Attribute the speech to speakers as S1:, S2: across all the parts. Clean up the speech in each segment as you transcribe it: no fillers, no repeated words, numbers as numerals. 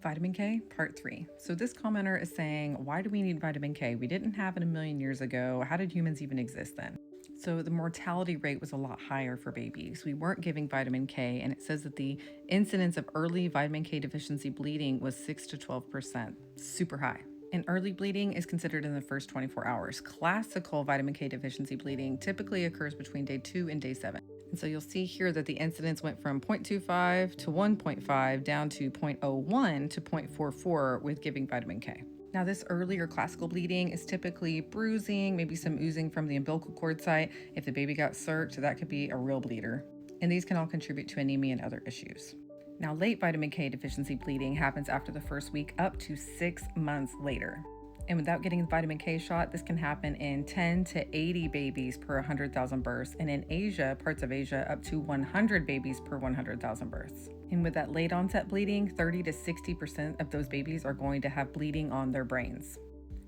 S1: Vitamin K, part 3. So this commenter is saying, why do we need vitamin K? We didn't have it a million years ago. How did humans even exist then? So the mortality rate was a lot higher for babies. We weren't giving vitamin K, and it says that the incidence of early vitamin K deficiency bleeding was 6 to 12%, super high. And early bleeding is considered in the first 24 hours. Classical vitamin K deficiency bleeding typically occurs between day 2 and day 7. And so you'll see here that the incidence went from 0.25 to 1.5 down to 0.01 to 0.44 with giving vitamin K. Now, this earlier classical bleeding is typically bruising, maybe some oozing from the umbilical cord site. If the baby got circed, that could be a real bleeder. And these can all contribute to anemia and other issues. Now, late vitamin K deficiency bleeding happens after the first week up to 6 months later. And without getting the vitamin K shot, this can happen in 10 to 80 babies per 100,000 births. And in Asia, parts of Asia, up to 100 babies per 100,000 births. And with that late onset bleeding, 30 to 60% of those babies are going to have bleeding on their brains,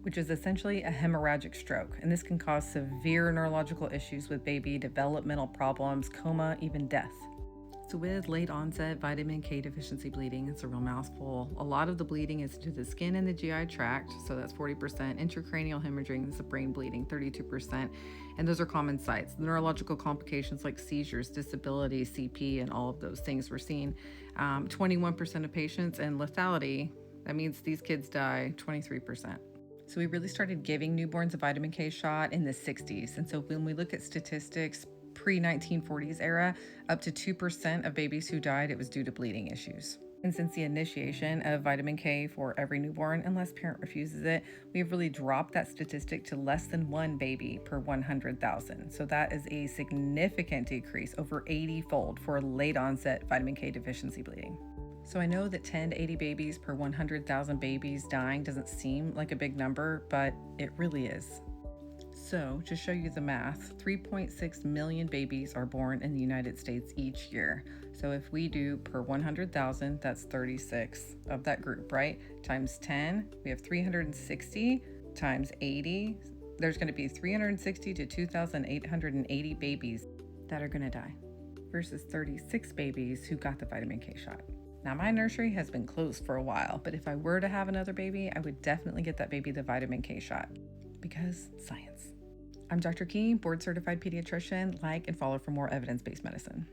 S1: which is essentially a hemorrhagic stroke. And this can cause severe neurological issues with baby, developmental problems, coma, even death. So with late onset vitamin K deficiency bleeding, it's a real mouthful. A lot of the bleeding is to the skin and the GI tract, so that's 40%. Intracranial hemorrhaging is the brain bleeding, 32%. And those are common sites. The neurological complications like seizures, disability, CP, and all of those things we're seeing. 21% of patients, and lethality, that means these kids die, 23%. So we really started giving newborns a vitamin K shot in the 60s. And so when we look at statistics, pre-1940s era, up to 2% of babies who died, it was due to bleeding issues. And since the initiation of vitamin K for every newborn, unless parent refuses it, we've really dropped that statistic to less than 1 baby per 100,000. So that is a significant decrease, over 80-fold for late onset vitamin K deficiency bleeding. So I know that 10 to 80 babies per 100,000 babies dying doesn't seem like a big number, but it really is. So, to show you the math, 3.6 million babies are born in the United States each year. So if we do per 100,000, that's 36 of that group, right? Times 10, we have 360 times 80. There's going to be 360 to 2,880 babies that are going to die versus 36 babies who got the vitamin K shot. Now, my nursery has been closed for a while, but if I were to have another baby, I would definitely get that baby the vitamin K shot because science. I'm Dr. Key, board certified pediatrician. Like and follow for more evidence-based medicine.